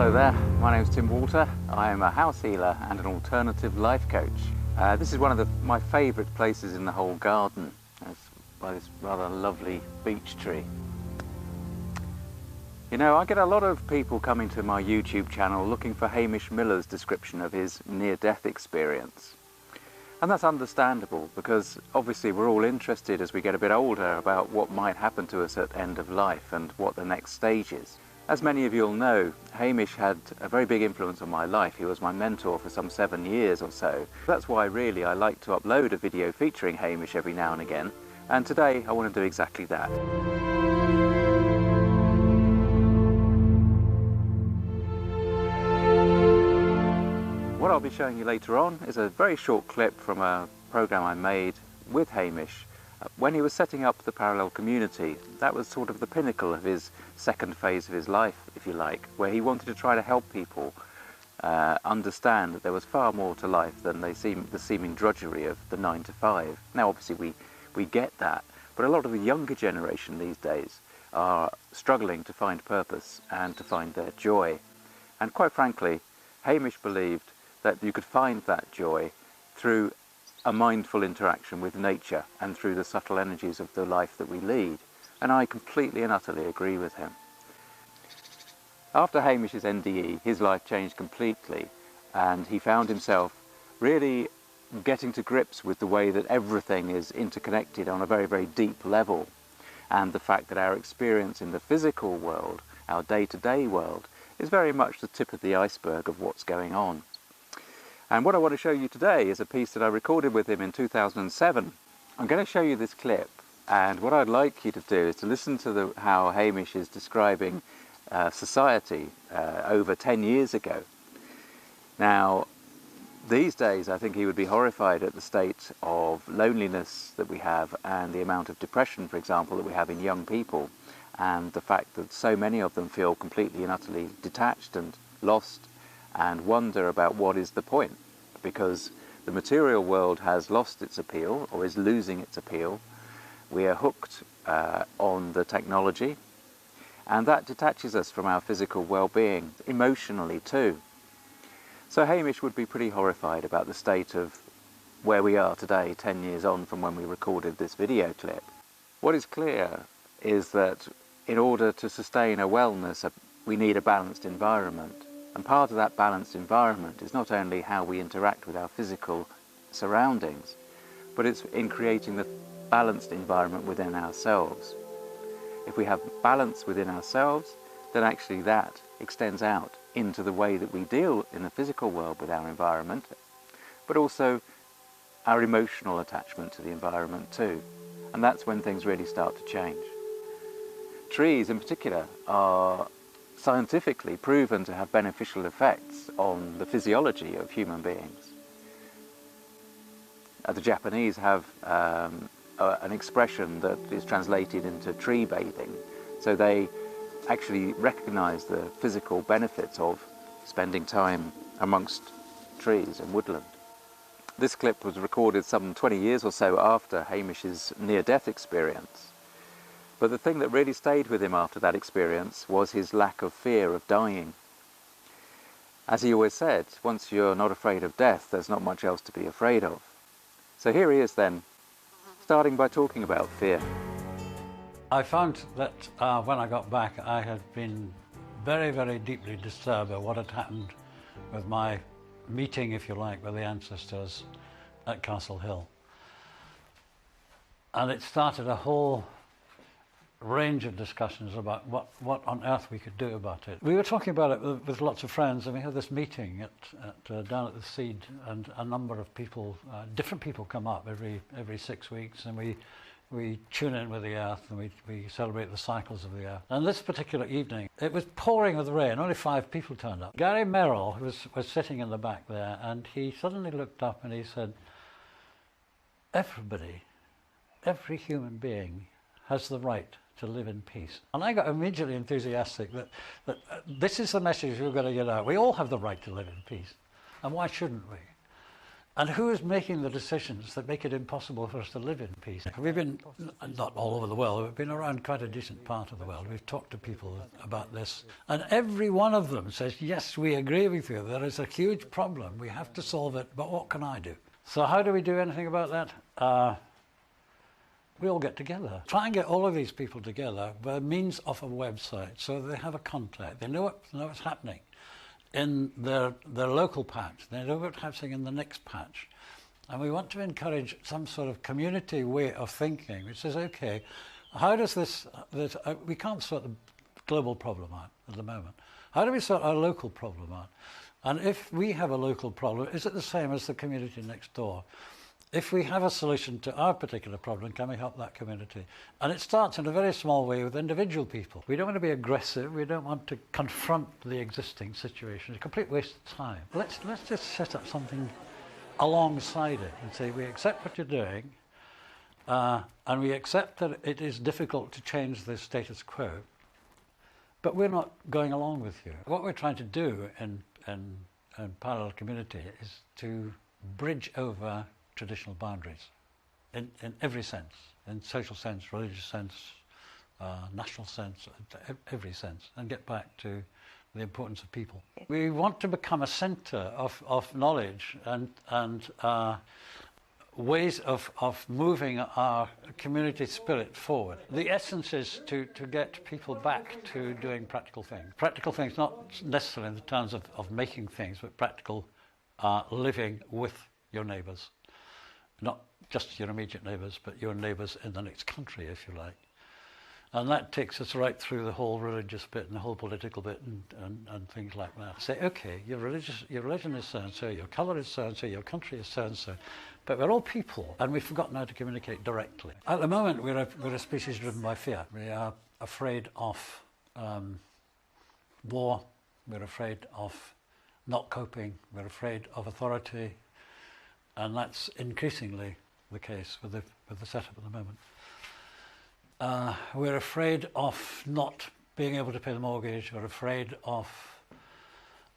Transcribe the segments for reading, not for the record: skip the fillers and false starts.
Hello there, my name's Tim Walter. I am a house healer and an alternative life coach. This is one of my favourite places in the whole garden. It's by this rather lovely beech tree. You know, I get a lot of people coming to my YouTube channel looking for Hamish Miller's description of his near-death experience. And that's understandable, because obviously we're all interested as we get a bit older about what might happen to us at end of life and what the next stage is. As many of you will know, Hamish had a very big influence on my life. He was my mentor for some 7 years or so. That's why really I like to upload a video featuring Hamish every now and again, and today I want to do exactly that. What I'll be showing you later on is a very short clip from a program I made with Hamish when he was setting up the parallel community. That was sort of the pinnacle of his second phase of his life, if you like, where he wanted to try to help people understand that there was far more to life than the seeming drudgery of the 9 to 5. Now obviously we get that, but a lot of the younger generation these days are struggling to find purpose and to find their joy. And quite frankly, Hamish believed that you could find that joy through a mindful interaction with nature and through the subtle energies of the life that we lead. And I completely and utterly agree with him. After Hamish's NDE, his life changed completely, and he found himself really getting to grips with the way that everything is interconnected on a very, very deep level, and the fact that our experience in the physical world, our day-to-day world, is very much the tip of the iceberg of what's going on. And what I want to show you today is a piece that I recorded with him in 2007. I'm going to show you this clip, and what I'd like you to do is to listen to how Hamish is describing society over 10 years ago. Now, these days I think he would be horrified at the state of loneliness that we have, and the amount of depression, for example, that we have in young people, and the fact that so many of them feel completely and utterly detached and lost and wonder about what is the point, because the material world has lost its appeal, or is losing its appeal. We are hooked on the technology, and that detaches us from our physical well-being, emotionally too. So Hamish would be pretty horrified about the state of where we are today, 10 years on from when we recorded this video clip. What is clear is that in order to sustain a wellness, we need a balanced environment. And part of that balanced environment is not only how we interact with our physical surroundings, but it's in creating the balanced environment within ourselves. If we have balance within ourselves, then actually that extends out into the way that we deal in the physical world with our environment, but also our emotional attachment to the environment too. And that's when things really start to change. Trees in particular are scientifically proven to have beneficial effects on the physiology of human beings. The Japanese have an expression that is translated into tree bathing, so they actually recognize the physical benefits of spending time amongst trees and woodland. This clip was recorded some 20 years or so after Hamish's near-death experience. But the thing that really stayed with him after that experience was his lack of fear of dying. As he always said, once you're not afraid of death, there's not much else to be afraid of. So here he is then, starting by talking about fear. I found that when I got back, I had been very, very deeply disturbed by what had happened with my meeting, if you like, with the ancestors at Castle Hill. And it started a whole range of discussions about what on earth we could do about it. We were talking about it with lots of friends, and we had this meeting down at the Seed, and a number of people, different people come up every 6 weeks, and we tune in with the earth, and we celebrate the cycles of the earth. And this particular evening, it was pouring with rain, only 5 people turned up. Gary Merrill was sitting in the back there, and he suddenly looked up and he said, everybody, every human being has the right to live in peace. And I got immediately enthusiastic that this is the message we're going to get out. We all have the right to live in peace. And why shouldn't we? And who is making the decisions that make it impossible for us to live in peace? We've been, not all over the world, we've been around quite a decent part of the world. We've talked to people about this. And every one of them says, yes, we agree with you. There is a huge problem. We have to solve it. But what can I do? So how do we do anything about that? We all get together. Try and get all of these people together by means of a website so they have a contact. They know what's happening in their local patch. They know what's happening in the next patch. And we want to encourage some sort of community way of thinking, which says, okay, how does this we can't sort the global problem out at the moment. How do we sort our local problem out? And if we have a local problem, is it the same as the community next door? If we have a solution to our particular problem, can we help that community? And it starts in a very small way with individual people. We don't want to be aggressive. We don't want to confront the existing situation. It's a complete waste of time. Let's just set up something alongside it and say, we accept what you're doing, and we accept that it is difficult to change the status quo, but we're not going along with you. What we're trying to do in parallel community is to bridge over traditional boundaries in every sense, in social sense, religious sense, national sense, every sense, and get back to the importance of people. We want to become a centre of knowledge and ways of moving our community spirit forward. The essence is to get people back to doing practical things. Practical things, not necessarily in the terms of making things, but practical living with your neighbours. Not just your immediate neighbours, but your neighbours in the next country, if you like. And that takes us right through the whole religious bit and the whole political bit and things like that. Say, okay, your religion is so-and-so, your colour is so-and-so, your country is so-and-so, but we're all people, and we've forgotten how to communicate directly. At the moment, we're a species driven by fear. We are afraid of war, we're afraid of not coping, we're afraid of authority, and that's increasingly the case with the setup at the moment. We're afraid of not being able to pay the mortgage. We're afraid of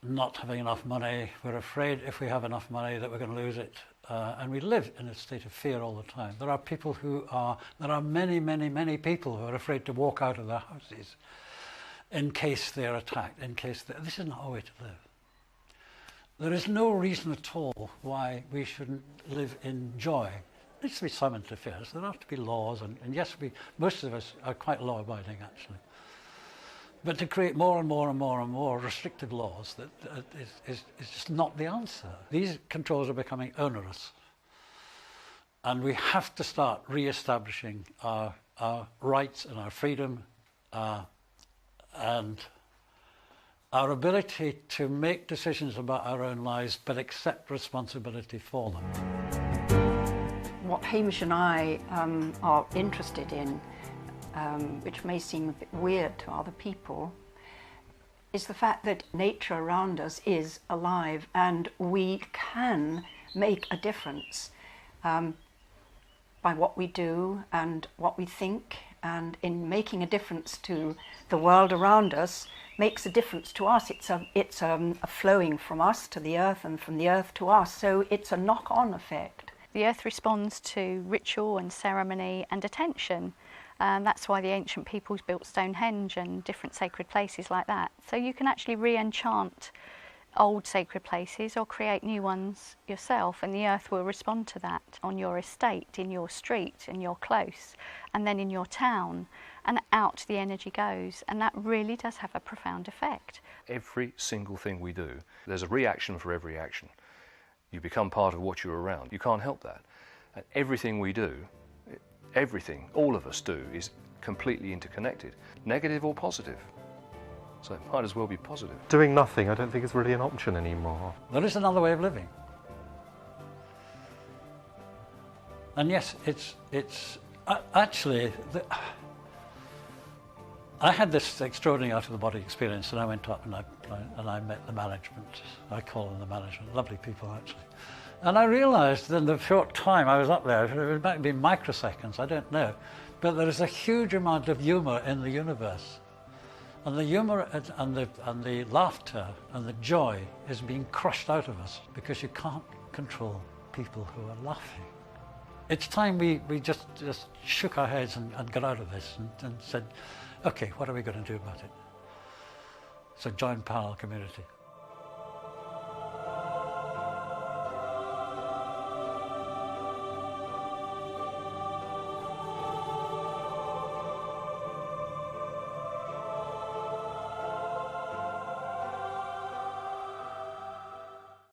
not having enough money. We're afraid if we have enough money that we're going to lose it. And we live in a state of fear all the time. There are many, many, many people who are afraid to walk out of their houses in case they're attacked, this is not a way to live. There is no reason at all why we shouldn't live in joy. There needs to be some interference. There have to be laws, and yes, most of us are quite law-abiding, actually. But to create more and more and more and more restrictive laws that is just not the answer. These controls are becoming onerous, and we have to start re-establishing our rights and our freedom and our ability to make decisions about our own lives but accept responsibility for them. What Hamish and I are interested in, which may seem a bit weird to other people, is the fact that nature around us is alive and we can make a difference by what we do and what we think, and in making a difference to the world around us makes a difference to us. It's a flowing from us to the earth and from the earth to us, so it's a knock-on effect. The earth responds to ritual and ceremony and attention. That's why the ancient peoples built Stonehenge and different sacred places like that. So you can actually re-enchant old sacred places or create new ones yourself, and the earth will respond to that on your estate, in your street, in your close, and then in your town, and out the energy goes, and that really does have a profound effect. Every single thing we do, there's a reaction for every action. You become part of what you're around. You can't help that. And everything we do, everything all of us do, is completely interconnected, negative or positive. So it might as well be positive. Doing nothing, I don't think is really an option anymore. There is another way of living. And yes, it's actually, I had this extraordinary out-of-the-body experience, and I went up and I met the management. I call them the management, lovely people actually. And I realised in the short time I was up there, it might have been microseconds, I don't know, but there is a huge amount of humour in the universe. And the humour and the laughter and the joy is being crushed out of us because you can't control people who are laughing. It's time we just shook our heads and got out of this and said, okay, what are we going to do about it? So join Parallel Community.